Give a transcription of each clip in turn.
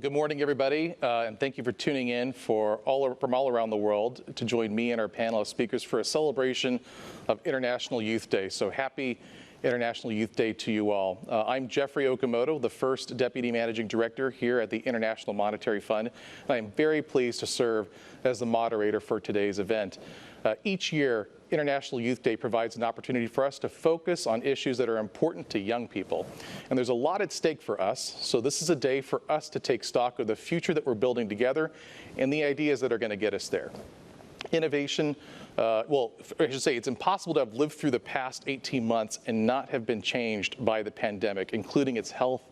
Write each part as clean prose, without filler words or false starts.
Good morning, everybody, and thank you for tuning in from all around the world to join me and our panel of speakers for a celebration of International Youth Day. So happy International Youth Day to you all. I'm Geoffrey Okamoto, the first Deputy Managing Director here at the International Monetary Fund, and I am very pleased to serve as the moderator for today's event. Each year, International Youth Day provides an opportunity for us to focus on issues that are important to young people. And there's a lot at stake for us, so this is a day for us to take stock of the future that we're building together and the ideas that are going to get us there. Innovation, well, I should say it's impossible to have lived through the past 18 months and not have been changed by the pandemic, including its health,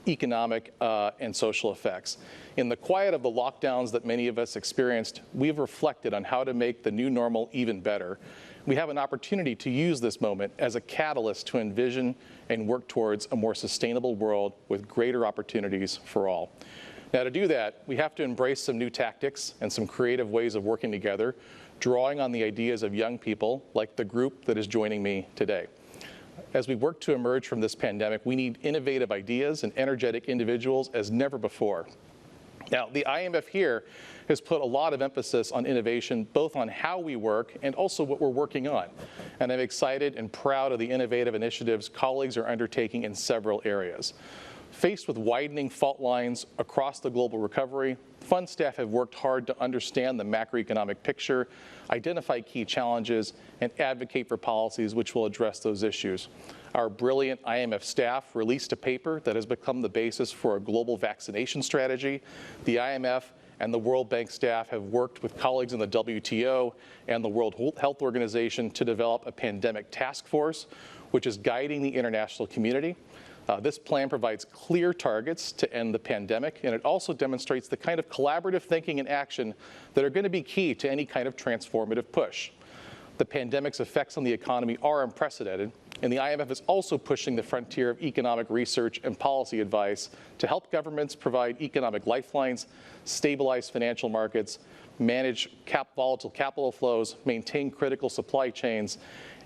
economic, and social effects. In the quiet of the lockdowns that many of us experienced, we've reflected on how to make the new normal even better. We have an opportunity to use this moment as a catalyst to envision and work towards a more sustainable world with greater opportunities for all. Now, to do that, we have to embrace some new tactics and some creative ways of working together, drawing on the ideas of young people like the group that is joining me today. As we work to emerge from this pandemic, we need innovative ideas and energetic individuals as never before. Now, the IMF here has put a lot of emphasis on innovation, both on how we work and also what we're working on. And I'm excited and proud of the innovative initiatives colleagues are undertaking in several areas. Faced with widening fault lines across the global recovery, fund staff have worked hard to understand the macroeconomic picture, identify key challenges, and advocate for policies which will address those issues. Our brilliant IMF staff released a paper that has become the basis for a global vaccination strategy. The IMF and the World Bank staff have worked with colleagues in the WTO and the World Health Organization to develop a pandemic task force, which is guiding the international community. This plan provides clear targets to end the pandemic, and it also demonstrates the kind of collaborative thinking and action that are going to be key to any kind of transformative push. The pandemic's effects on the economy are unprecedented, and the IMF is also pushing the frontier of economic research and policy advice to help governments provide economic lifelines, stabilize financial markets, manage volatile capital flows, maintain critical supply chains,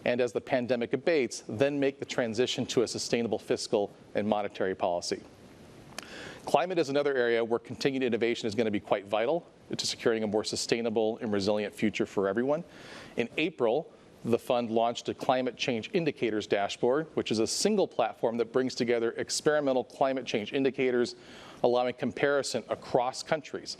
and as the pandemic abates, then make the transition to a sustainable fiscal and monetary policy. Climate is another area where continued innovation is going to be quite vital to securing a more sustainable and resilient future for everyone. In April, the fund launched a climate change indicators dashboard, which is a single platform that brings together experimental climate change indicators, allowing comparison across countries.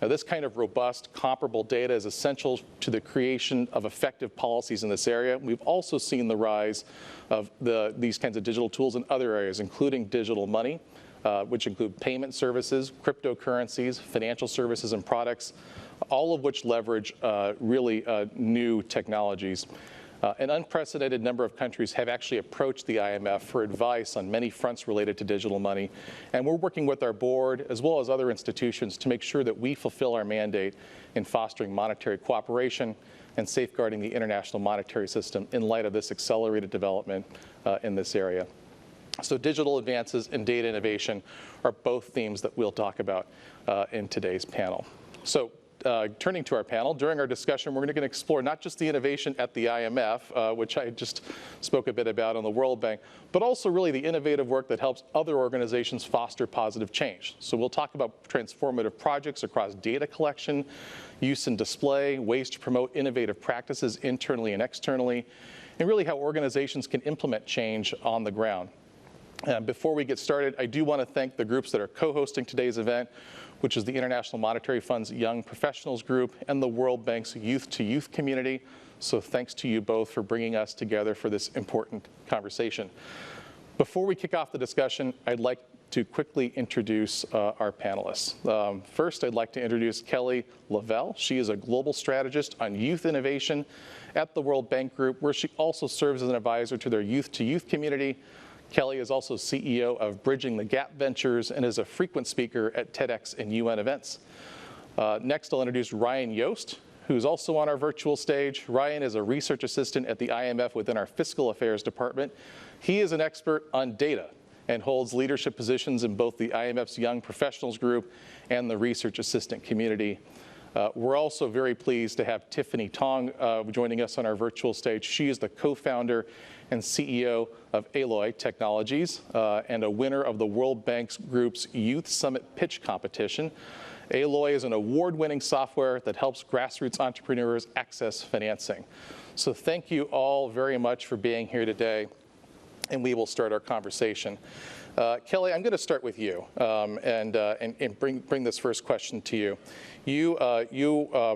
Now, this kind of robust, comparable data is essential to the creation of effective policies in this area. We've also seen the rise of these kinds of digital tools in other areas, including digital money, which include payment services, cryptocurrencies, financial services and products, all of which leverage really new technologies. An unprecedented number of countries have actually approached the IMF for advice on many fronts related to digital money, and we're working with our board as well as other institutions to make sure that we fulfill our mandate in fostering monetary cooperation and safeguarding the international monetary system in light of this accelerated development in this area. So digital advances and data innovation are both themes that we'll talk about in today's panel. So turning to our panel, during our discussion, we're going to explore not just the innovation at the IMF, which I just spoke a bit about on the World Bank, but also really the innovative work that helps other organizations foster positive change. So we'll talk about transformative projects across data collection, use and display, ways to promote innovative practices internally and externally, and really how organizations can implement change on the ground. Before we get started, I do want to thank the groups that are co-hosting today's event, which is the International Monetary Fund's Young Professionals Group and the World Bank's Youth-to-Youth community. So thanks to you both for bringing us together for this important conversation. Before we kick off the discussion, I'd like to quickly introduce our panelists. First, I'd like to introduce Kelly Lavelle. She is a global strategist on youth innovation at the World Bank Group, where she also serves as an advisor to their Youth-to-Youth community. Kelly is also CEO of Bridging the Gap Ventures and is a frequent speaker at TEDx and UN events. Next, I'll introduce Ryan Yost, who's also on our virtual stage. Ryan is a research assistant at the IMF within our Fiscal Affairs Department. He is an expert on data and holds leadership positions in both the IMF's Young Professionals Group and the research assistant community. We're also very pleased to have Tiffany Tong joining us on our virtual stage. She is the co-founder and CEO of Alloy Technologies and a winner of the World Bank Group's Youth Summit Pitch Competition. Alloy is an award-winning software that helps grassroots entrepreneurs access financing. So thank you all very much for being here today, and we will start our conversation. Kelly, I'm going to start with you and bring this first question to you. You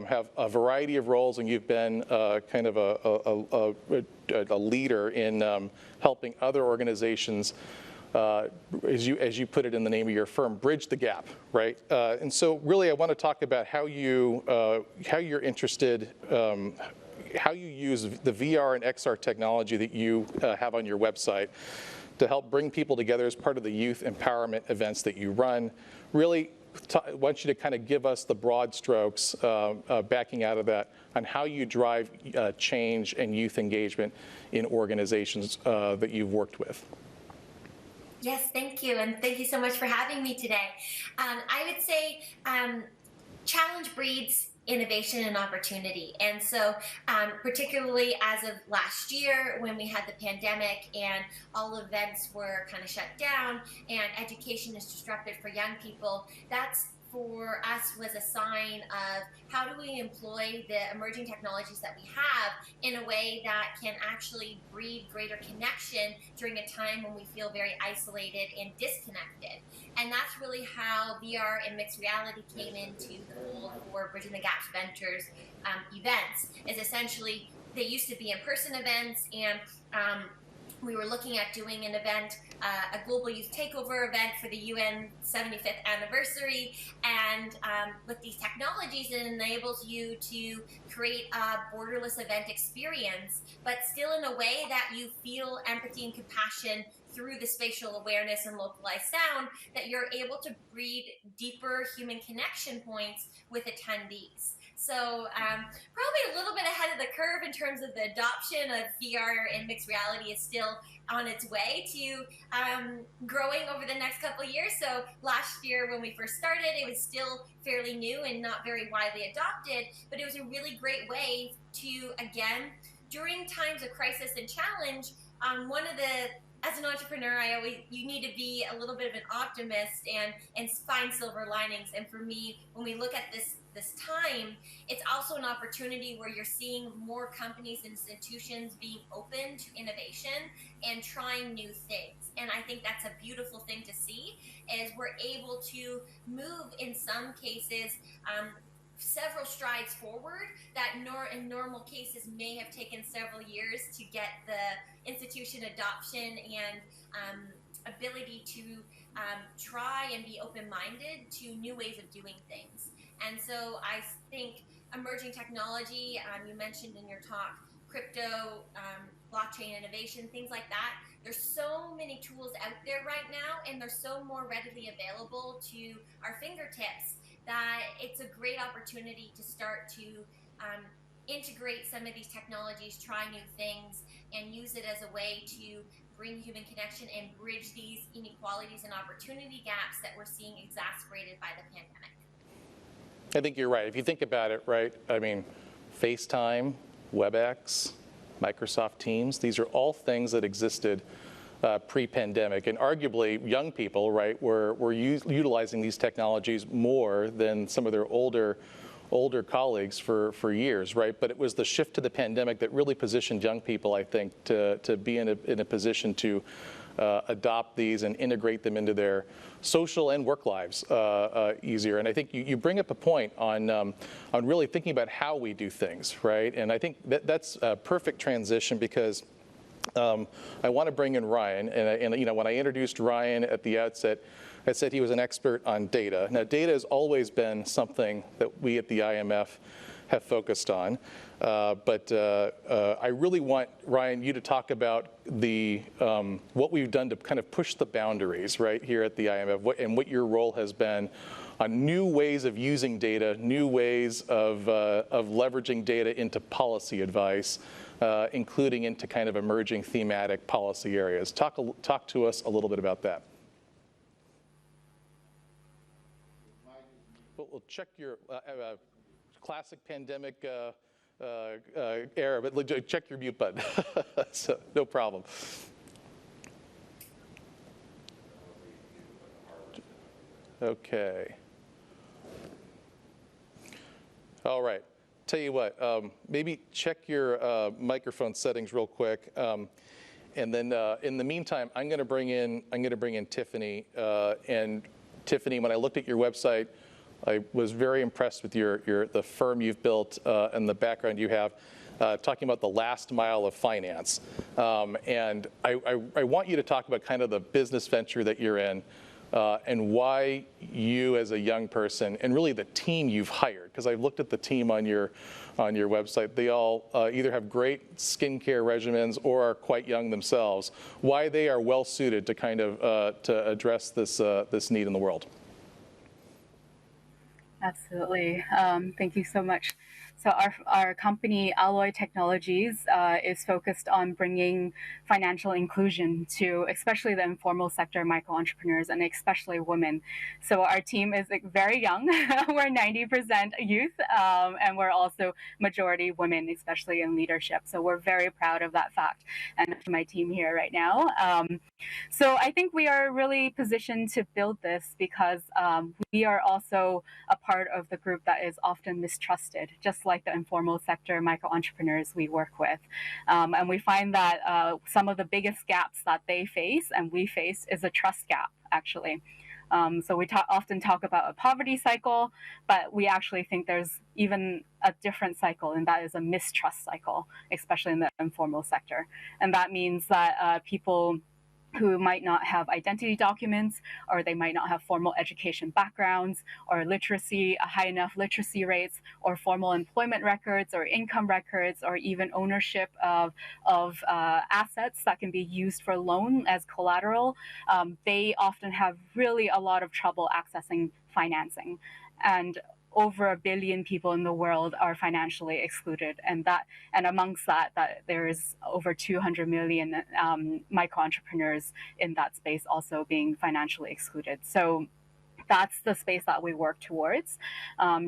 have a variety of roles, and you've been kind of a leader in helping other organizations, as you put it in the name of your firm, bridge the gap, right? And so really I want to talk about how you're interested, how you use the VR and XR technology that you have on your website to help bring people together as part of the youth empowerment events that you run. Really, I want you to kind of give us the broad strokes, backing out of that, on how you drive change and youth engagement in organizations that you've worked with. Yes, thank you, and thank you so much for having me today. I would say challenge breeds innovation and opportunity. And so particularly as of last year when we had the pandemic and all events were kind of shut down and education is disrupted for young people, that's for us was a sign of how do we employ the emerging technologies that we have in a way that can actually breed greater connection during a time when we feel very isolated and disconnected. And that's really how VR and mixed reality came into the fold for Bridging the Gaps Ventures events. Is essentially, they used to be in-person events, and we were looking at doing an event, a global youth takeover event for the UN 75th anniversary. And with these technologies, it enables you to create a borderless event experience, but still in a way that you feel empathy and compassion through the spatial awareness and localized sound, that you're able to breed deeper human connection points with attendees. So probably a little bit ahead of the curve in terms of the adoption of VR and mixed reality is still on its way to growing over the next couple of years. So last year when we first started, it was still fairly new and not very widely adopted, but it was a really great way to, again, during times of crisis and challenge, as an entrepreneur, you need to be a little bit of an optimist and find silver linings. And for me, when we look at this time, it's also an opportunity where you're seeing more companies and institutions being open to innovation and trying new things. And I think that's a beautiful thing to see, is we're able to move in some cases several strides forward that in normal cases may have taken several years to get the institution adoption and ability to try and be open-minded to new ways of doing things. And so I think emerging technology, you mentioned in your talk, crypto, blockchain innovation, things like that. There's so many tools out there right now, and they're so more readily available to our fingertips that it's a great opportunity to start to integrate some of these technologies, try new things, and use it as a way to bring human connection and bridge these inequalities and opportunity gaps that we're seeing exacerbated by the pandemic. I think you're right. If you think about it, right, I mean, FaceTime, WebEx, Microsoft Teams, these are all things that existed pre-pandemic, and arguably young people, right, were utilizing these technologies more than some of their older colleagues for years, right? But it was the shift to the pandemic that really positioned young people, I think, to be in a position to adopt these and integrate them into their social and work lives easier. And I think you bring up a point on really thinking about how we do things, right? And I think that's a perfect transition, because I want to bring in Ryan, and you know, when I introduced Ryan at the outset, I said he was an expert on data. Now, data has always been something that we at the IMF have focused on, but I really want, Ryan, you to talk about what we've done to kind of push the boundaries right here at the IMF, and what your role has been on new ways of using data, new ways of leveraging data into policy advice, including into kind of emerging thematic policy areas. Talk to us a little bit about that. We'll check your, classic pandemic era, but check your mute button. So, no problem. Okay. All right. Tell you what, maybe check your microphone settings real quick, and then in the meantime, I'm going to bring in Tiffany. And Tiffany, when I looked at your website, I was very impressed with the firm you've built and the background you have, talking about the last mile of finance. And I want you to talk about kind of the business venture that you're in. And why you as a young person, and really the team you've hired, because I've looked at the team on your website, they all either have great skincare regimens or are quite young themselves, why they are well suited to kind of to address this need in the world. Absolutely. Thank you so much. So our company, Alloy Technologies, is focused on bringing financial inclusion to especially the informal sector micro-entrepreneurs and especially women. So our team is very young. We're 90% youth, and we're also majority women, especially in leadership. So we're very proud of that fact, and my team here right now. So I think we are really positioned to build this because we are also a part of the group that is often mistrusted, just like the informal sector micro-entrepreneurs we work with. And we find that some of the biggest gaps that they face and we face is a trust gap, actually. So we often talk about a poverty cycle, but we actually think there's even a different cycle, and that is a mistrust cycle, especially in the informal sector. And that means that people who might not have identity documents, or they might not have formal education backgrounds, or literacy, high enough literacy rates, or formal employment records, or income records, or even ownership of assets that can be used for loan as collateral, they often have really a lot of trouble accessing financing. And over 1 billion people in the world are financially excluded, and amongst that there is over 200 million micro-entrepreneurs in that space also being financially excluded. So that's the space that we work towards.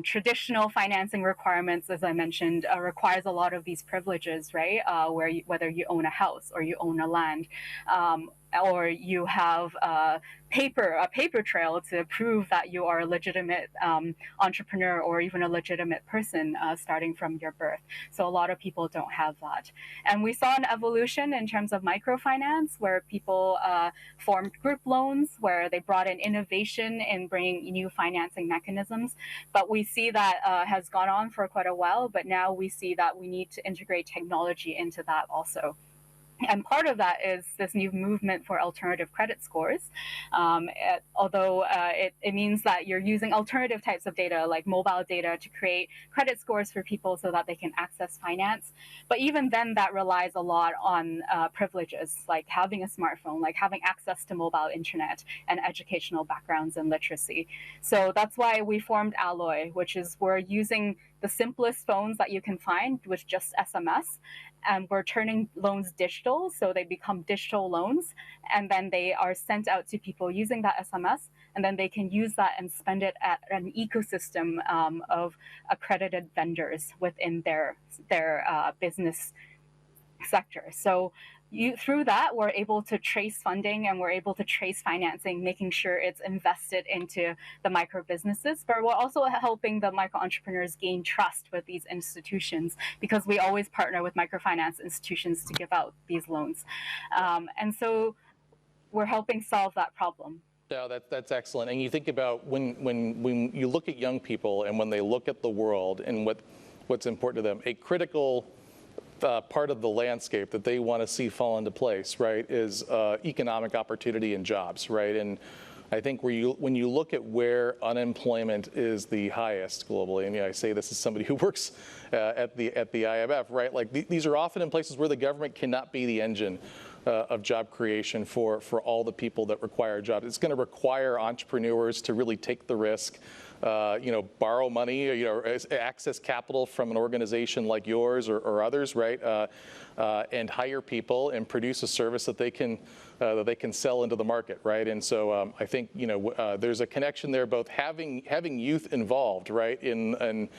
Traditional financing requirements, as I mentioned, requires a lot of these privileges, right? Whether you own a house or you own a land, or you have a paper trail to prove that you are a legitimate entrepreneur or even a legitimate person starting from your birth. So a lot of people don't have that. And we saw an evolution in terms of microfinance where people formed group loans, where they brought in innovation in bringing new financing mechanisms. But we see that has gone on for quite a while, but now we see that we need to integrate technology into that also. And part of that is this new movement for alternative credit scores. Although it means that you're using alternative types of data, like mobile data, to create credit scores for people so that they can access finance. But even then, that relies a lot on privileges, like having a smartphone, like having access to mobile internet and educational backgrounds and literacy. So that's why we formed Alloy, which is we're using the simplest phones that you can find with just SMS. And we're turning loans digital, so they become digital loans, and then they are sent out to people using that SMS, and then they can use that and spend it at an ecosystem of accredited vendors within their business sector. So through that, we're able to trace funding and we're able to trace financing, making sure it's invested into the micro businesses. But we're also helping the micro entrepreneurs gain trust with these institutions, because we always partner with microfinance institutions to give out these loans. And so we're helping solve that problem. Yeah, that's excellent. And you think about when you look at young people and when they look at the world and what's important to them, a critical part of the landscape that they want to see fall into place, right, is economic opportunity and jobs, right? And I think when you look at where unemployment is the highest globally, and I say this as somebody who works at the IMF, right? Like these are often in places where the government cannot be the engine of job creation for all the people that require jobs. It's going to require entrepreneurs to really take the risk. Borrow money, access capital from an organization like yours or others, right? and hire people and produce a service that they can sell into the market, right? And so I think there's a connection there, both having youth involved, right, in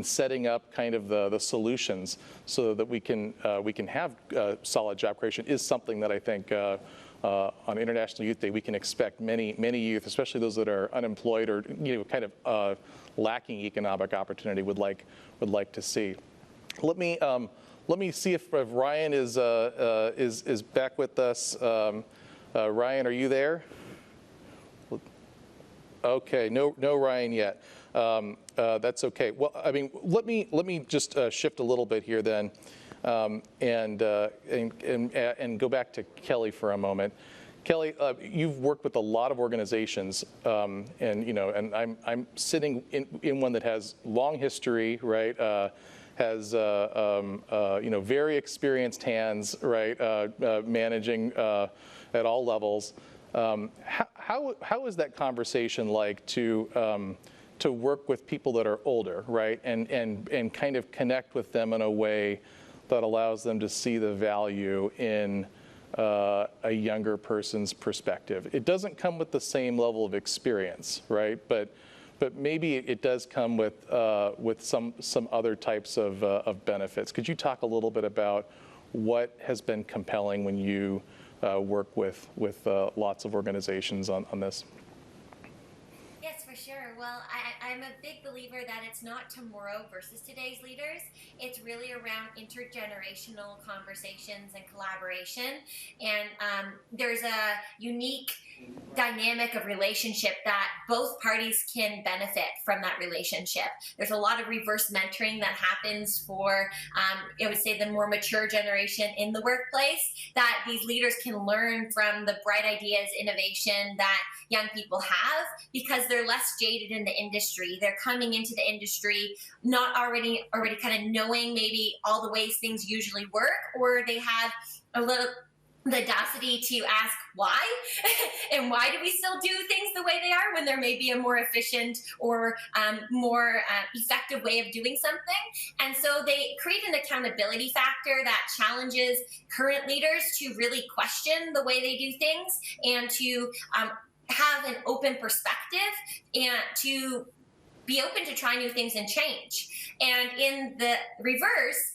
setting up kind of the solutions so that we can have solid job creation is something that I think on International Youth Day we can expect many youth, especially those that are unemployed or kind of lacking economic opportunity, would like to see. Let me see if Ryan is back with us. Ryan, are you there? Okay, no Ryan yet. That's okay. Well, I mean, let me just shift a little bit here then, and go back to Kelly for a moment. Kelly, you've worked with a lot of organizations, and I'm sitting in one that has long history, right? Has very experienced hands, right? Managing at all levels. How is that conversation like to work with people that are older, right? And kind of connect with them in a way that allows them to see the value in a younger person's perspective. It doesn't come with the same level of experience, right? But maybe it does come with some other types of benefits. Could you talk a little bit about what has been compelling when you work with lots of organizations on this? Yes, for sure. Well, I'm a big believer that it's not tomorrow versus today's leaders. It's really around intergenerational conversations and collaboration. And there's a unique dynamic of relationship that both parties can benefit from that relationship. There's a lot of reverse mentoring that happens for, I would say, the more mature generation in the workplace, that these leaders can learn from the bright ideas, innovation that young people have, because they're less jaded in the industry. They're coming into the industry not already kind of knowing maybe all the ways things usually work, or they have a little the audacity to ask why and why do we still do things the way they are when there may be a more efficient or more effective way of doing something. And so they create an accountability factor that challenges current leaders to really question the way they do things and to have an open perspective and to be open to try new things and change. And in the reverse,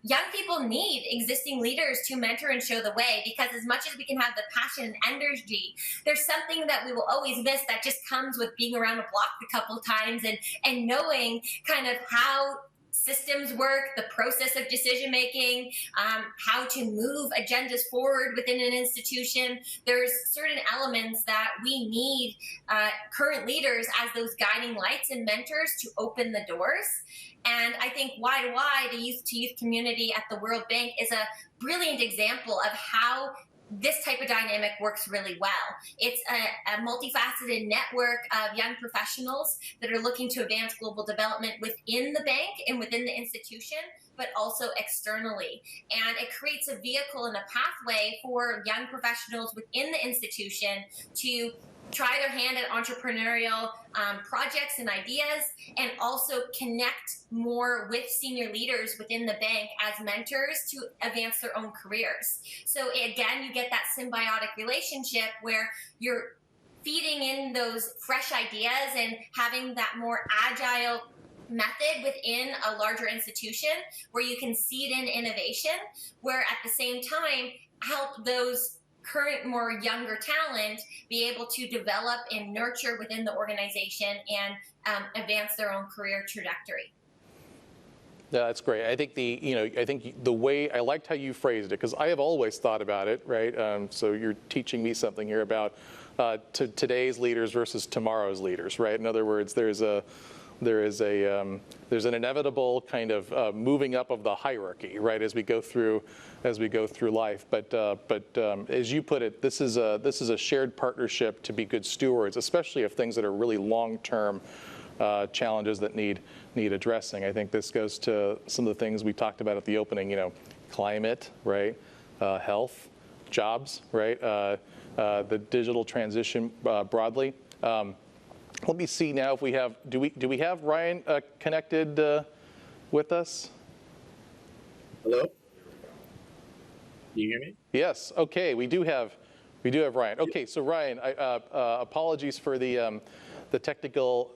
young people need existing leaders to mentor and show the way, because as much as we can have the passion and energy, there's something that we will always miss that just comes with being around a block a couple times and knowing kind of how systems work, the process of decision making, how to move agendas forward within an institution. There's certain elements that we need current leaders as those guiding lights and mentors to open the doors. And I think Y2Y, the youth to youth community at the World Bank, is a brilliant example of how this type of dynamic works really well. It's a multifaceted network of young professionals that are looking to advance global development within the bank and within the institution, but also externally. And it creates a vehicle and a pathway for young professionals within the institution to try their hand at entrepreneurial projects and ideas, and also connect more with senior leaders within the bank as mentors to advance their own careers. So again, you get that symbiotic relationship where you're feeding in those fresh ideas and having that more agile method within a larger institution where you can seed in innovation, where at the same time help those current, more younger talent be able to develop and nurture within the organization and advance their own career trajectory. Yeah, that's great. I think the way I liked how you phrased it, because I have always thought about it, right? So you're teaching me something here about today's leaders versus tomorrow's leaders, right? In other words, there's an inevitable kind of moving up of the hierarchy, right, as we go through life. But as you put it, this is a shared partnership to be good stewards, especially of things that are really long-term challenges that need addressing. I think this goes to some of the things we talked about at the opening. Climate, right, health, jobs, right, the digital transition broadly. Let me see now if we have. Do we have Ryan connected with us? Hello? Can you hear me? Yes. Okay. We do have Ryan. Okay. So Ryan, apologies for the technical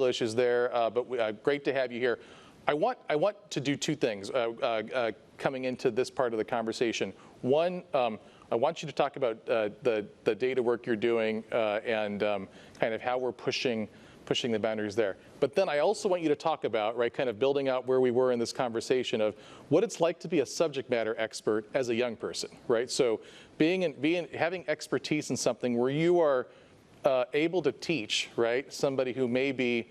issues there, but great to have you here. I want to do two things coming into this part of the conversation. One, I want you to talk about the data work you're doing and kind of how we're pushing the boundaries there. But then I also want you to talk about, right, kind of building out where we were in this conversation of what it's like to be a subject matter expert as a young person, right? So having expertise in something where you are able to teach, right, somebody who may be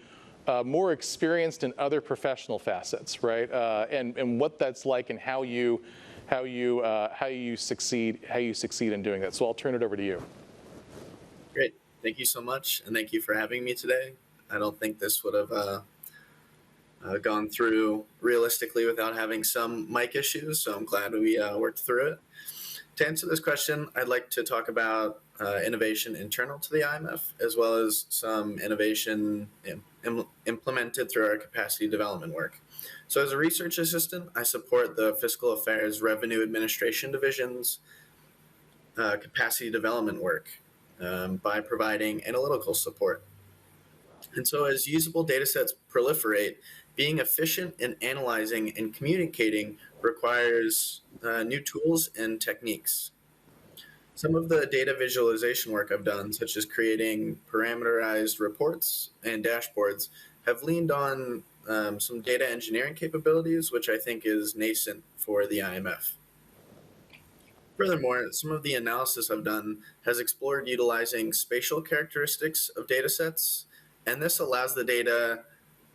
more experienced in other professional facets, right, and what that's like and how you succeed in doing that. So I'll turn it over to you. Great. Thank you so much, and thank you for having me today. I don't think this would have gone through realistically without having some mic issues, so I'm glad we worked through it. To answer this question, I'd like to talk about innovation internal to the IMF, as well as some innovation implemented through our capacity development work. So as a research assistant, I support the Fiscal Affairs Revenue Administration Division's capacity development work by providing analytical support. And so as usable data sets proliferate, being efficient in analyzing and communicating requires new tools and techniques. Some of the data visualization work I've done, such as creating parameterized reports and dashboards, have leaned on some data engineering capabilities, which I think is nascent for the IMF. Furthermore, some of the analysis I've done has explored utilizing spatial characteristics of data sets, and this allows the data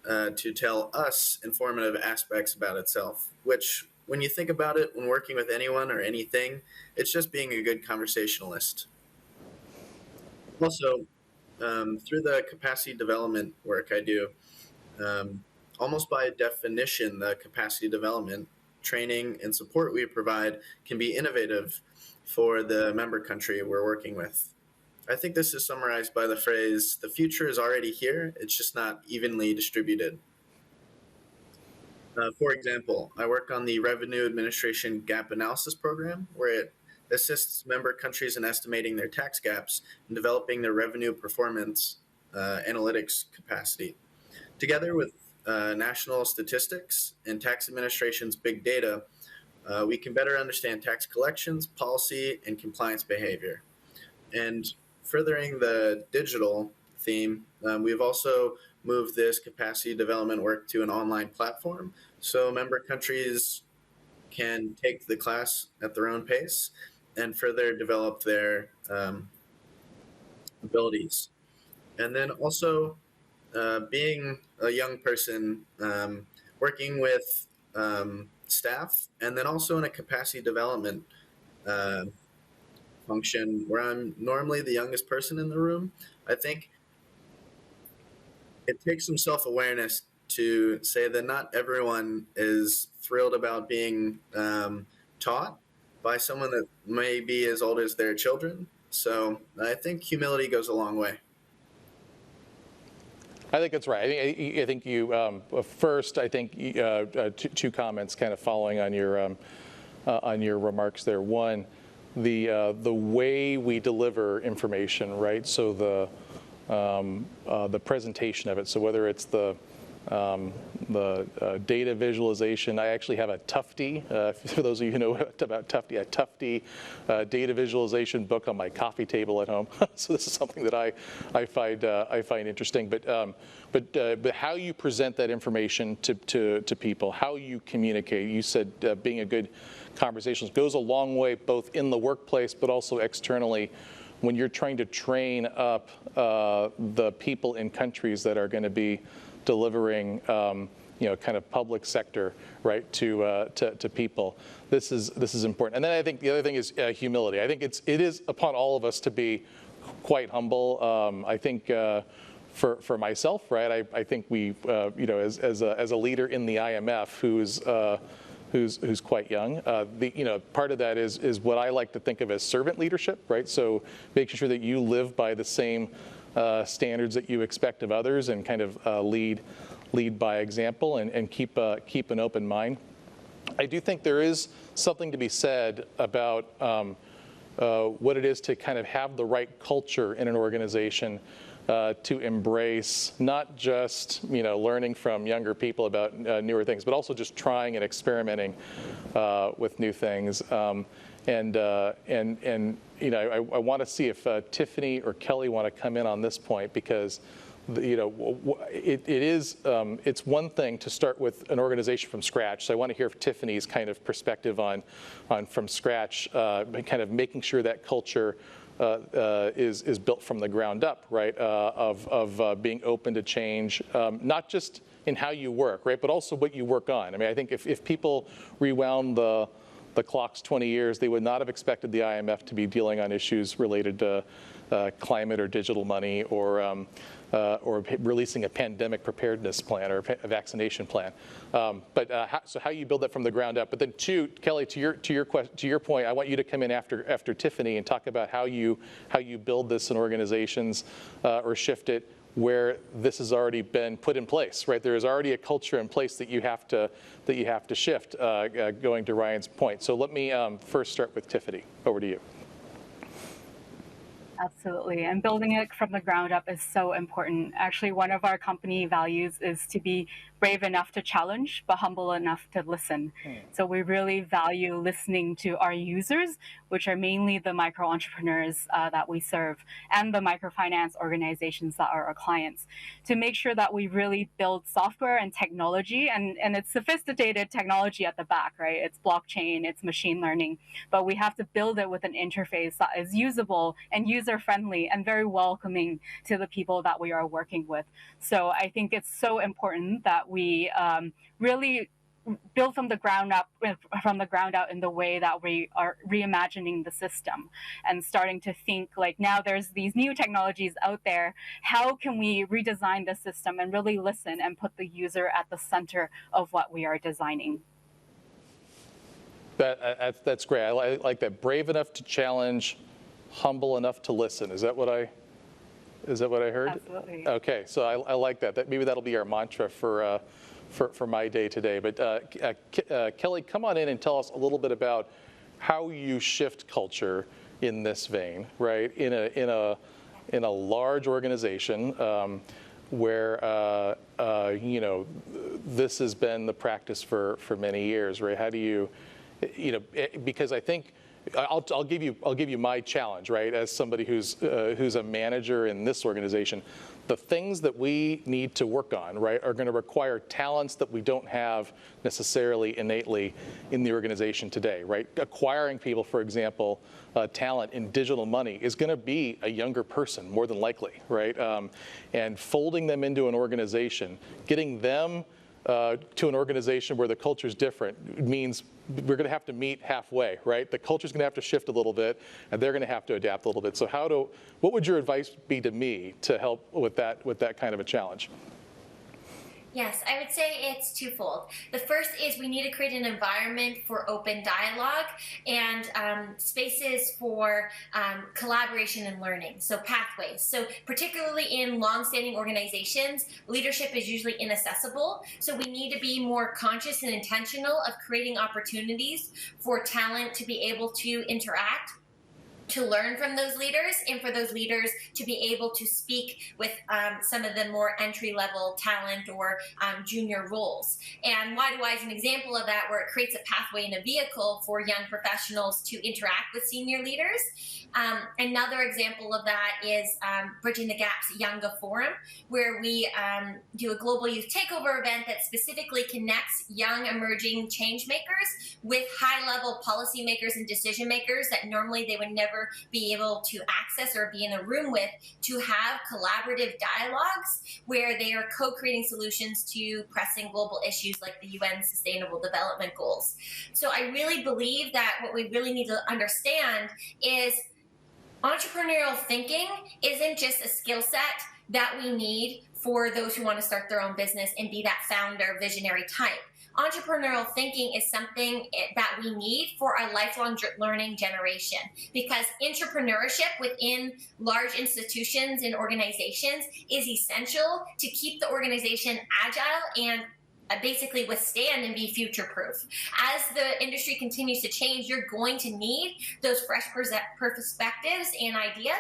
to tell us informative aspects about itself, which, when you think about it, when working with anyone or anything, it's just being a good conversationalist. Also, through the capacity development work I do, almost by definition, the capacity development training and support we provide can be innovative for the member country we're working with. I think this is summarized by the phrase, "The future is already here, it's just not evenly distributed." For example, I work on the Revenue Administration Gap Analysis Program, where it assists member countries in estimating their tax gaps and developing their revenue performance analytics capacity. Together with national statistics and tax administration's big data, we can better understand tax collections, policy, and compliance behavior. And furthering the digital theme, we've also moved this capacity development work to an online platform, so member countries can take the class at their own pace and further develop their abilities. And then also, being a young person, working with staff, and then also in a capacity development function where I'm normally the youngest person in the room, I think it takes some self-awareness to say that not everyone is thrilled about being taught by someone that may be as old as their children. So I think humility goes a long way. I think that's right. I think you first. I think two comments, kind of following on your remarks there. One, the way we deliver information, right? So the presentation of it. So whether it's the data visualization. I actually have a Tufte, for those of you who know about Tufte, a Tufte data visualization book on my coffee table at home. So this is something that I find interesting. But how you present that information to people, how you communicate. You said being a good conversationalist goes a long way, both in the workplace but also externally, when you're trying to train up the people in countries that are going to be delivering, kind of public sector, right, to people. This is important. And then I think the other thing is humility. I think it is upon all of us to be quite humble. I think for myself, right, I think we, as a leader in the IMF who's quite young, part of that is what I like to think of as servant leadership, right? So making sure that you live by the same standards that you expect of others, and kind of lead by example, and keep an open mind. I do think there is something to be said about what it is to kind of have the right culture in an organization to embrace not just learning from younger people about newer things, but also just trying and experimenting with new things. I want to see if Tiffany or Kelly want to come in on this point, because it's one thing to start with an organization from scratch. So I want to hear Tiffany's kind of perspective on from scratch, kind of making sure that culture is built from the ground up, right? Of being open to change, not just in how you work, right, but also what you work on. I mean, I think if people rewound the clock's 20 years, they would not have expected the IMF to be dealing on issues related to climate or digital money or releasing a pandemic preparedness plan or a vaccination plan. So how you build that from the ground up. But then Kelly, to your point, I want you to come in after Tiffany and talk about how you build this in organizations or shift it where this has already been put in place, right? There is already a culture in place that you have to shift. Going to Ryan's point. So let me first start with Tiffany. Over to you. Absolutely. And building it from the ground up is so important. Actually, one of our company values is to be brave enough to challenge, but humble enough to listen. So we really value listening to our users, which are mainly the micro entrepreneurs that we serve and the microfinance organizations that are our clients, to make sure that we really build software and technology, and it's sophisticated technology at the back, right? It's blockchain, it's machine learning, but we have to build it with an interface that is usable and user-friendly and very welcoming to the people that we are working with. So I think it's so important that we really build from the ground out in the way that we are reimagining the system and starting to think like, now there's these new technologies out there. How can we redesign the system and really listen and put the user at the center of what we are designing? That's great. I like that. Brave enough to challenge, humble enough to listen. Is that what I heard? Absolutely. Okay, so I like that. Maybe that'll be our mantra for my day today. But Kelly, come on in and tell us a little bit about how you shift culture in this vein, right? In a large organization where this has been the practice for many years, right? How do you, because I think I'll give you my challenge, right? As somebody who's a manager in this organization, the things that we need to work on, right, are going to require talents that we don't have necessarily innately in the organization today, right? Acquiring people, for example, talent in digital money is going to be a younger person, more than likely, right? And folding them into an organization, getting them to an organization where the culture is different means we're going to have to meet halfway, right? The culture is going to have to shift a little bit, and they're going to have to adapt a little bit. So what would your advice be to me to help with that kind of a challenge? Yes, I would say it's twofold. The first is we need to create an environment for open dialogue and spaces for collaboration and learning, so pathways. So particularly in long-standing organizations, leadership is usually inaccessible. So we need to be more conscious and intentional of creating opportunities for talent to be able to interact, to learn from those leaders, and for those leaders to be able to speak with some of the more entry-level talent or junior roles. And YDY is an example of that, where it creates a pathway and a vehicle for young professionals to interact with senior leaders. Another example of that is Bridging the Gap's Younga Forum, where we do a global youth takeover event that specifically connects young emerging change makers with high-level policymakers and decision makers that normally they would never be able to access or be in a room with, to have collaborative dialogues where they are co-creating solutions to pressing global issues like the UN Sustainable Development Goals. So I really believe that what we really need to understand is entrepreneurial thinking isn't just a skill set that we need for those who want to start their own business and be that founder, visionary type. Entrepreneurial thinking is something that we need for a lifelong learning generation, because entrepreneurship within large institutions and organizations is essential to keep the organization agile and basically withstand and be future proof. As the industry continues to change, you're going to need those fresh perspectives and ideas.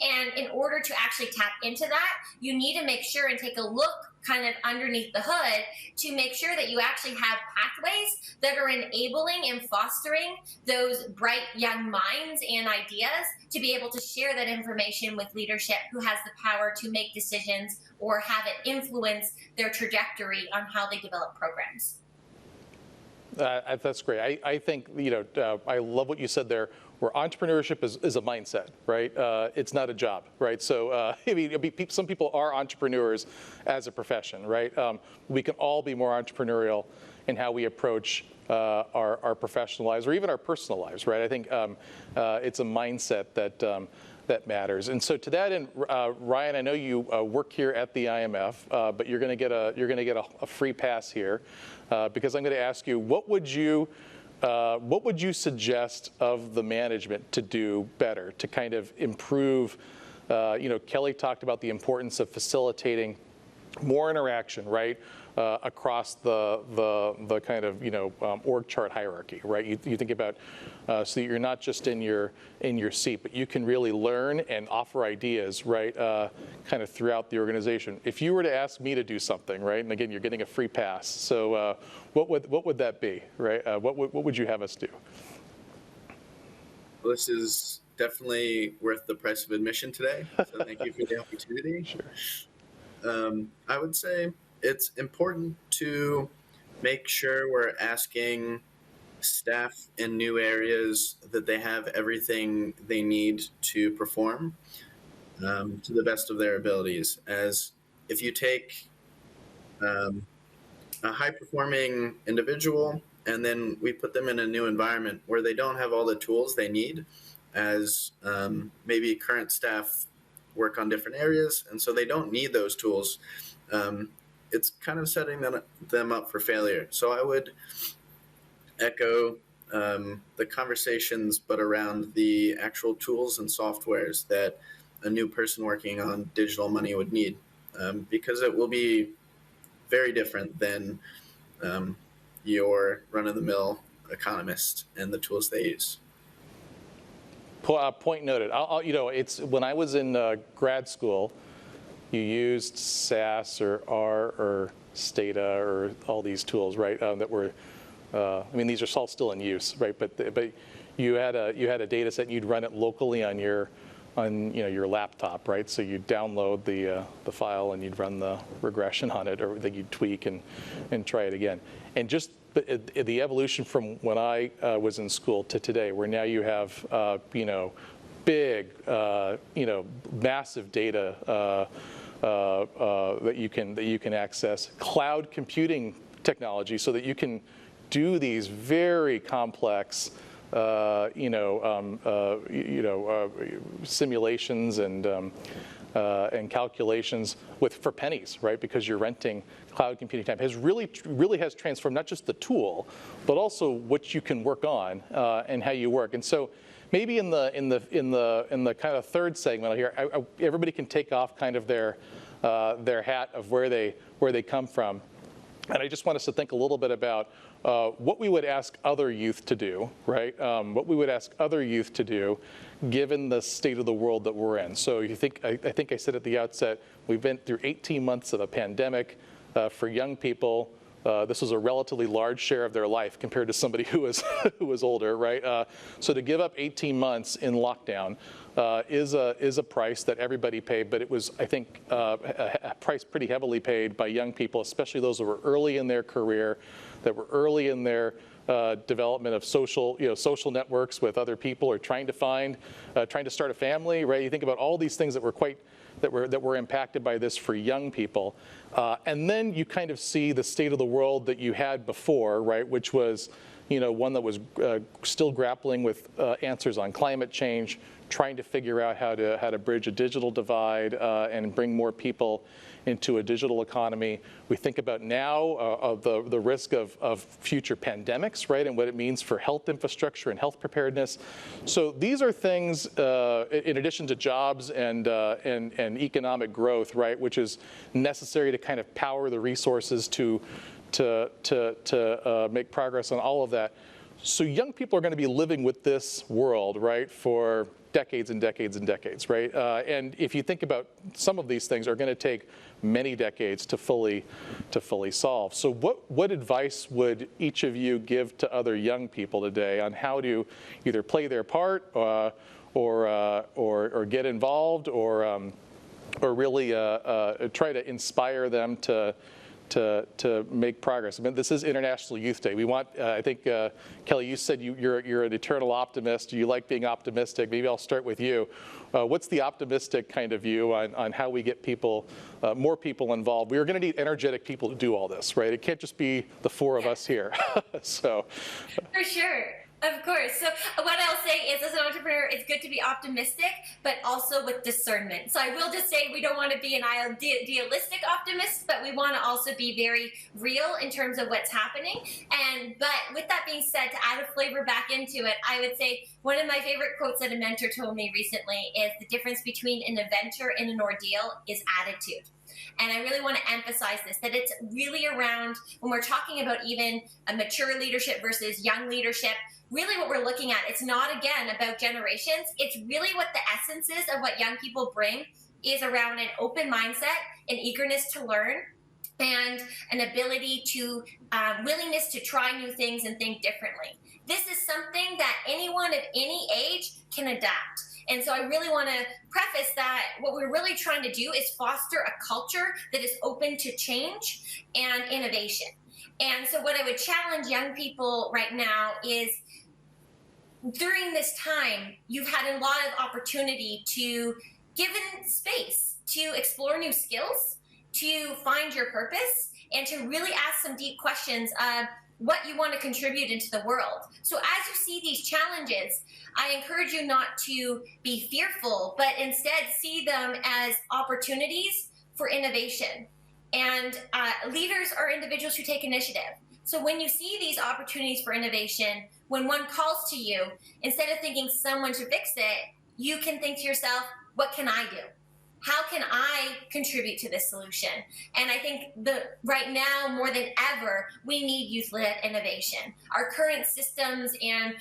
And in order to actually tap into that, you need to make sure and take a look kind of underneath the hood to make sure that you actually have pathways that are enabling and fostering those bright young minds and ideas to be able to share that information with leadership who has the power to make decisions or have it influence their trajectory on how they develop programs. That's great. I think, I love what you said there, where entrepreneurship is a mindset, right? It's not a job, right? So some people are entrepreneurs as a profession, right? We can all be more entrepreneurial in how we approach our professional lives or even our personal lives, right? I think it's a mindset that matters. And so to that end, Ryan, I know you work here at the IMF, but you're going to get a free pass here because I'm going to ask you, what would you suggest of the management to do better to kind of improve? Kelly talked about the importance of facilitating more interaction, right? Across the kind of org chart hierarchy, right? You think about so that you're not just in your seat, but you can really learn and offer ideas, right? Kind of throughout the organization. If you were to ask me to do something, right? And again, you're getting a free pass. So what would that be, right? What would you have us do? Well, this is definitely worth the price of admission today. So thank you for the opportunity. Sure. I would say it's important to make sure we're asking staff in new areas that they have everything they need to perform to the best of their abilities. As if you take a high-performing individual and then we put them in a new environment where they don't have all the tools they need, as maybe current staff work on different areas, and so they don't need those tools. It's kind of setting them up for failure. So I would echo the conversations, but around the actual tools and softwares that a new person working on digital money would need, because it will be very different than your run-of-the-mill economist and the tools they use. Point noted. It's when I was in grad school, you used SAS or R or Stata or all these tools, right? That were, these are all still in use, right? But you had a data set and you'd run it locally on your laptop, right? So you'd download the file and you'd run the regression on it, or then you'd tweak and try it again. And just the evolution from when I was in school to today, where now you have big, massive data that you can access, cloud computing technology, so that you can do these very complex simulations and calculations for pennies, right? Because you're renting cloud computing time. Really has transformed not just the tool, but also what you can work on and how you work. And so maybe in the kind of third segment here, everybody can take off kind of their hat of where they come from. And I just want us to think a little bit about what we would ask other youth to do, right? What we would ask other youth to do, given the state of the world that we're in. So I think I said at the outset, we've been through 18 months of a pandemic. For young people, this was a relatively large share of their life compared to somebody who was older, right? So to give up 18 months in lockdown is a price that everybody paid, but it was, I think, a price pretty heavily paid by young people, especially those that were early in their career, that were early in their development of social networks with other people, or trying to start a family, right? You think about all these things that were impacted by this for young people. And then you kind of see the state of the world that you had before, right, which was, one that was still grappling with answers on climate change, trying to figure out how to bridge a digital divide and bring more people into a digital economy. We think about now of the risk of future pandemics, right, and what it means for health infrastructure and health preparedness. So these are things, in addition to jobs and economic growth, right, which is necessary to kind of power the resources to make progress on all of that. So young people are going to be living with this world, right, for decades and decades and decades, right? And if you think about some of these things are going to take many decades to fully solve. So what advice would each of you give to other young people today on how to either play their part or get involved or really try to inspire them to make progress? I mean, this is International Youth Day. We want, I think, Kelly, you said you're an eternal optimist. You like being optimistic. Maybe I'll start with you. What's the optimistic kind of view on how we get people, more people involved? We are going to need energetic people to do all this, right? It can't just be the four of us here. So, for sure. Of course. So what I'll say is, as an entrepreneur, it's good to be optimistic, but also with discernment. So I will just say we don't want to be an idealistic optimist, but we want to also be very real in terms of what's happening. But with that being said, to add a flavor back into it, I would say one of my favorite quotes that a mentor told me recently is the difference between an adventure and an ordeal is attitude. And I really want to emphasize this, that it's really around, when we're talking about even a mature leadership versus young leadership, really what we're looking at, it's not, again, about generations. It's really what the essence is of what young people bring is around an open mindset, an eagerness to learn, and an ability to, willingness to try new things and think differently. This is something that anyone of any age can adapt. And so I really want to preface that what we're really trying to do is foster a culture that is open to change and innovation. And so what I would challenge young people right now is, during this time, you've had a lot of opportunity to give in space to explore new skills, to find your purpose, and to really ask some deep questions of what you want to contribute into the world. So as you see these challenges, I encourage you not to be fearful, but instead see them as opportunities for innovation. And leaders are individuals who take initiative. So when you see these opportunities for innovation, when one calls to you, instead of thinking someone should fix it, you can think to yourself, what can I do? How can I contribute to this solution? And I think right now, more than ever, we need youth-led innovation. Our current systems and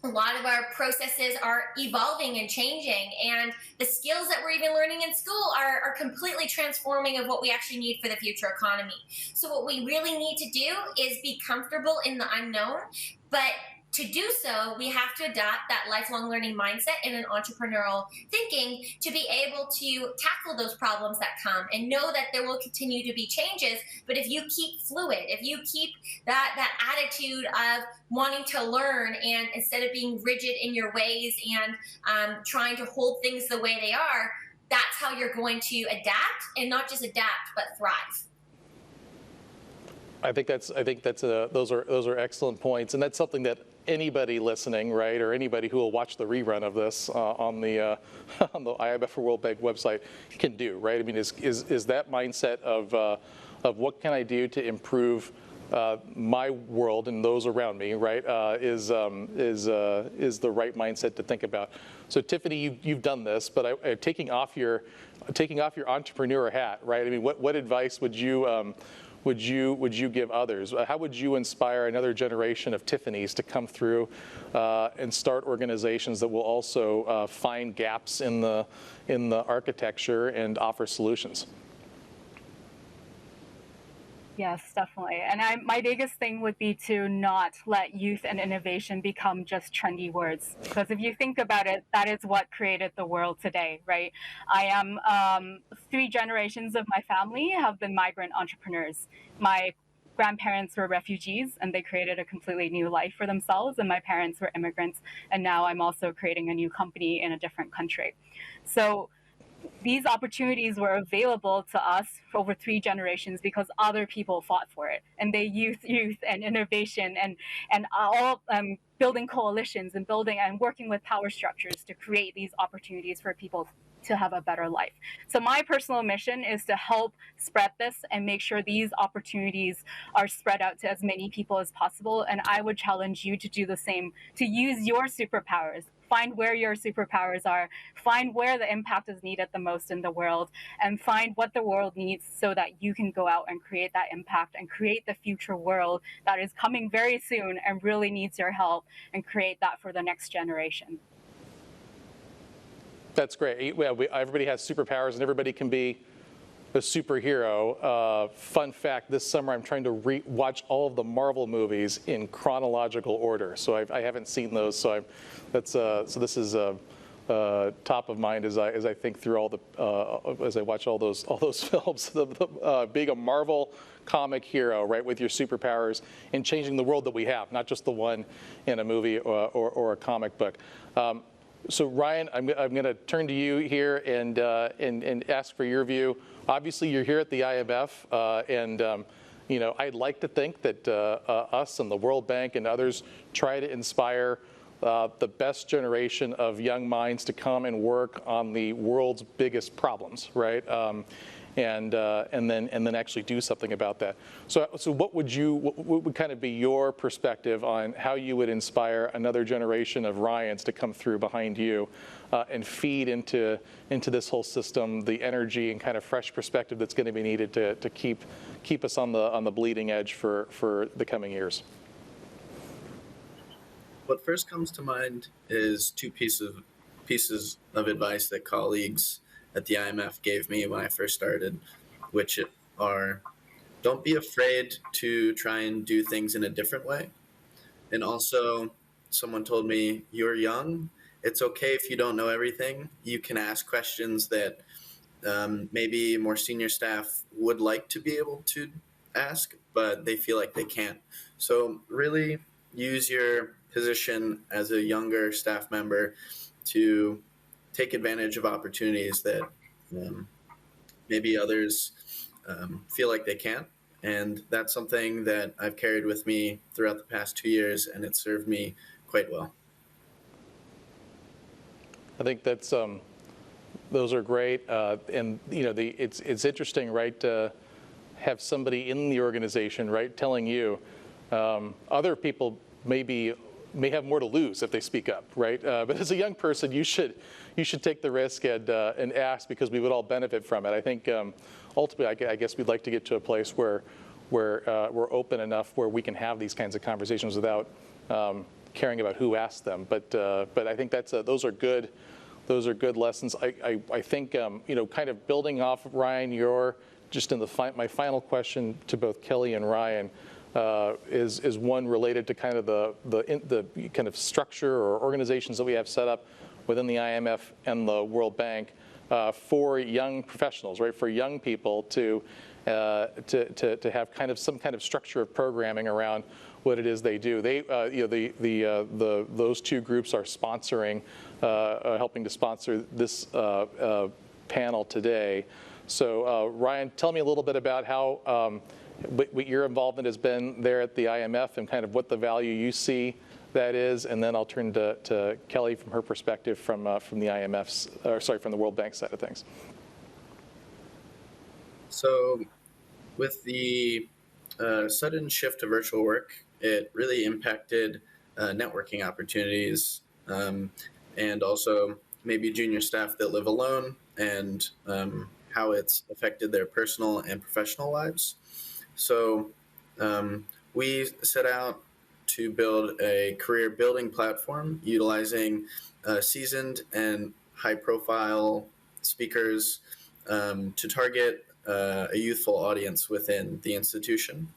a lot of our processes are evolving and changing, and the skills that we're even learning in school are completely transforming of what we actually need for the future economy. So what we really need to do is be comfortable in the unknown, but to do so, we have to adopt that lifelong learning mindset and an entrepreneurial thinking to be able to tackle those problems that come and know that there will continue to be changes. But if you keep fluid, if you keep that attitude of wanting to learn, and instead of being rigid in your ways and trying to hold things the way they are, that's how you're going to adapt, and not just adapt, but thrive. I think those are excellent points, and that's something that anybody listening, right, or anybody who will watch the rerun of this on the IMF or World Bank website can do, right? I mean, is that mindset of what can I do to improve my world and those around me, right? Is the right mindset to think about. So Tiffany, you've done this, but taking off your entrepreneur hat, right? I mean, what advice would you give others? How would you inspire another generation of Tiffany's to come through and start organizations that will also find gaps in the architecture and offer solutions? Yes, definitely. And my biggest thing would be to not let youth and innovation become just trendy words. Because if you think about it, that is what created the world today, right? I am 3 generations of my family have been migrant entrepreneurs. My grandparents were refugees and they created a completely new life for themselves, and my parents were immigrants, and now I'm also creating a new company in a different country. So these opportunities were available to us for over 3 generations because other people fought for it, and they youth and innovation and all building coalitions and building and working with power structures to create these opportunities for people to have a better life. So my personal mission is to help spread this and make sure these opportunities are spread out to as many people as possible. And I would challenge you to do the same, to use your superpowers. find where your superpowers are, find where the impact is needed the most in the world, and find what the world needs so that you can go out and create that impact and create the future world that is coming very soon and really needs your help, and create that for the next generation. That's great. Well, everybody has superpowers and everybody can be a superhero. Fun fact, this summer I'm trying to watch all of the Marvel movies in chronological order. So I haven't seen those, so this is top of mind as I think through all the as I watch all those films. Being a Marvel comic hero, right, with your superpowers and changing the world that we have, not just the one in a movie or a comic book. So Ryan, I'm going to turn to you here and ask for your view. Obviously, you're here at the IMF, and you know, I'd like to think that us and the World Bank and others try to inspire the best generation of young minds to come and work on the world's biggest problems, right? And then actually do something about that. So what would kind of be your perspective on how you would inspire another generation of Ryans to come through behind you and feed into this whole system the energy and kind of fresh perspective that's going to be needed to keep us on the bleeding edge for the coming years? What first comes to mind is two pieces of advice that colleagues at the IMF gave me when I first started, which are, don't be afraid to try and do things in a different way. And also, someone told me, you're young, it's okay if you don't know everything. You can ask questions that maybe more senior staff would like to be able to ask, but they feel like they can't. So really use your position as a younger staff member to take advantage of opportunities that maybe others feel like they can't. And that's something that I've carried with me throughout the past 2 years, and it served me quite well. I think that's those are great, and you know, it's interesting, right, to have somebody in the organization, right, telling you other people may have more to lose if they speak up, right? But as a young person, you should take the risk and ask, because we would all benefit from it. I think ultimately, I guess we'd like to get to a place where we're open enough where we can have these kinds of conversations without caring about who asked them. But I think those are good lessons. I think you know, kind of building off of Ryan, my final question to both Kelly and Ryan. Is one related to kind of the kind of structure or organizations that we have set up within the IMF and the World Bank for young professionals, right? For young people to have kind of some kind of structure of programming around what it is they do. They, you know, those two groups are sponsoring, helping to sponsor this panel today. So Ryan, tell me a little bit about how. What your involvement has been there at the IMF and kind of what the value you see that is, and then I'll turn to Kelly from her perspective from the IMF's, from the World Bank side of things. So, with the sudden shift to virtual work, it really impacted networking opportunities, and also maybe junior staff that live alone, and how it's affected their personal and professional lives. So we set out to build a career building platform utilizing seasoned and high-profile speakers to target a youthful audience within the institution.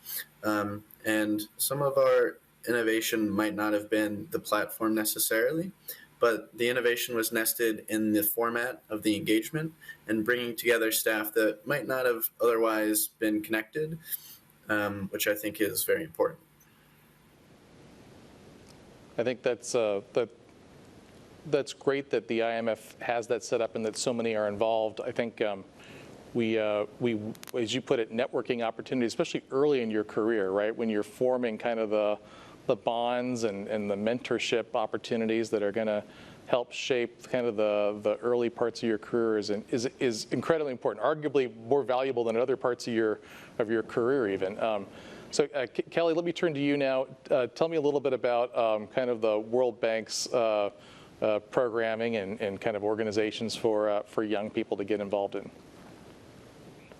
And some of our innovation might not have been the platform necessarily, but the innovation was nested in the format of the engagement and bringing together staff that might not have otherwise been connected, which I think is very important. I think that's great that the IMF has that set up and that so many are involved. I think we, as you put it, networking opportunities, especially early in your career, right, when you're forming kind of the bonds and the mentorship opportunities that are going to help shape kind of the early parts of your career is incredibly important, arguably more valuable than other parts of your career even. So Kelly, let me turn to you now. Tell me a little bit about kind of the World Bank's programming and kind of organizations for young people to get involved in?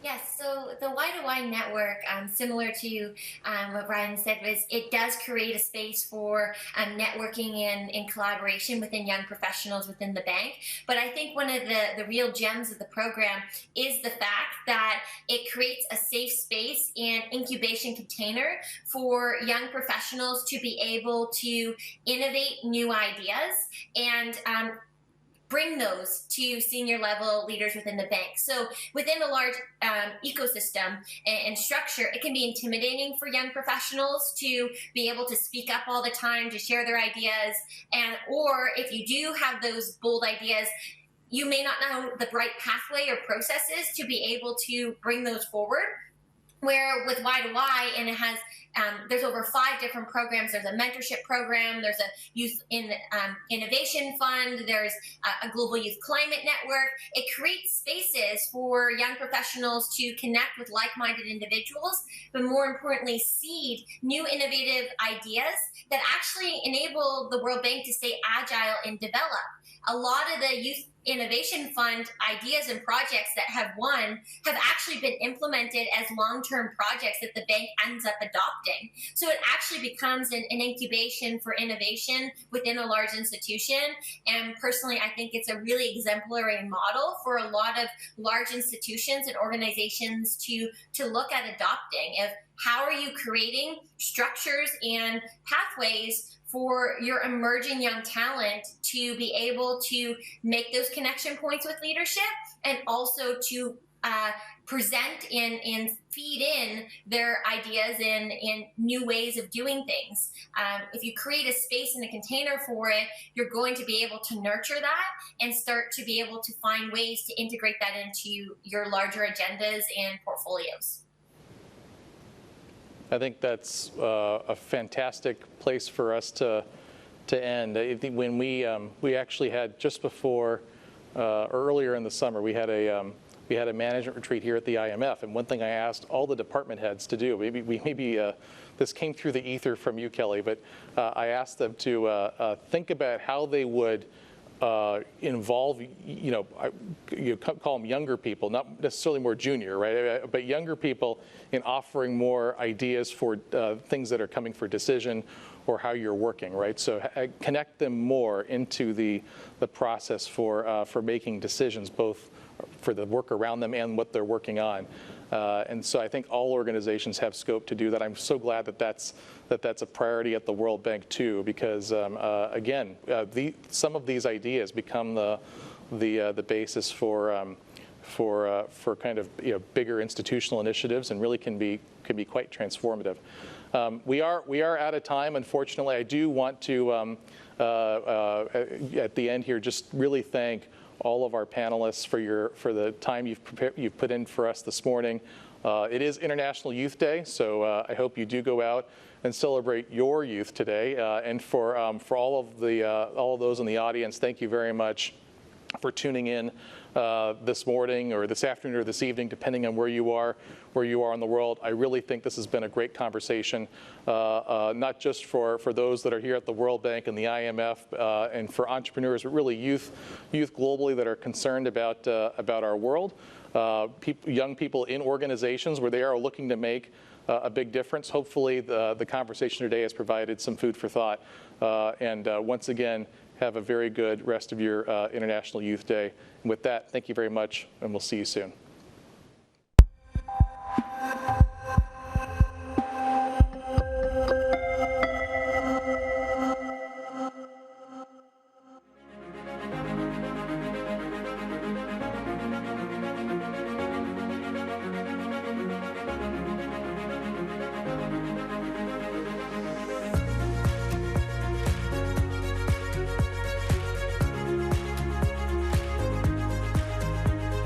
Yes, so the Y2Y network, similar to what Brian said, was it does create a space for networking and collaboration within young professionals within the bank. But I think one of the real gems of the program is the fact that it creates a safe space and incubation container for young professionals to be able to innovate new ideas and bring those to senior level leaders within the bank. So within a large ecosystem and structure, it can be intimidating for young professionals to be able to speak up all the time, to share their ideas, or if you do have those bold ideas, you may not know the right pathway or processes to be able to bring those forward. Where with Y2Y, and it has, there's over 5 different programs. There's a mentorship program, there's a youth innovation fund, there's a global youth climate network. It creates spaces for young professionals to connect with like-minded individuals, but more importantly, seed new innovative ideas that actually enable the World Bank to stay agile and develop. A lot of the Youth Innovation Fund ideas and projects that have won have actually been implemented as long-term projects that the bank ends up adopting. So it actually becomes an incubation for innovation within a large institution. And personally, I think it's a really exemplary model for a lot of large institutions and organizations to look at adopting of how are you creating structures and pathways for your emerging young talent to be able to make those connection points with leadership, and also to present and feed in their ideas and new ways of doing things. If you create a space and a container for it, you're going to be able to nurture that and start to be able to find ways to integrate that into your larger agendas and portfolios. I think that's a fantastic place for us to end. I think when we actually had just before earlier in the summer, we had a management retreat here at the IMF, and one thing I asked all the department heads to do, maybe this came through the ether from you, Kelly, but I asked them to think about how they would involve, you call them younger people, not necessarily more junior, right? But younger people in offering more ideas for things that are coming for decision or how you're working, right? So connect them more into the process for making decisions, both for the work around them and what they're working on. And so I think all organizations have scope to do that. I'm so glad that that's a priority at the World Bank too, because again, some of these ideas become the basis for kind of bigger institutional initiatives, and really can be quite transformative. We are out of time, unfortunately. I do want to at the end here just really thank all of our panelists for the time you've put in for us this morning. It is International Youth Day, so I hope you do go out and celebrate your youth today. And for all of those in the audience, thank you very much for tuning in this morning or this afternoon or this evening, depending on where you are in the world. I really think this has been a great conversation, not just for those that are here at the World Bank and the IMF, and for entrepreneurs, but really youth globally that are concerned about our world. Young people in organizations where they are looking to make a big difference. Hopefully the conversation today has provided some food for thought. And once again, have a very good rest of your International Youth Day. And with that, thank you very much, and we'll see you soon.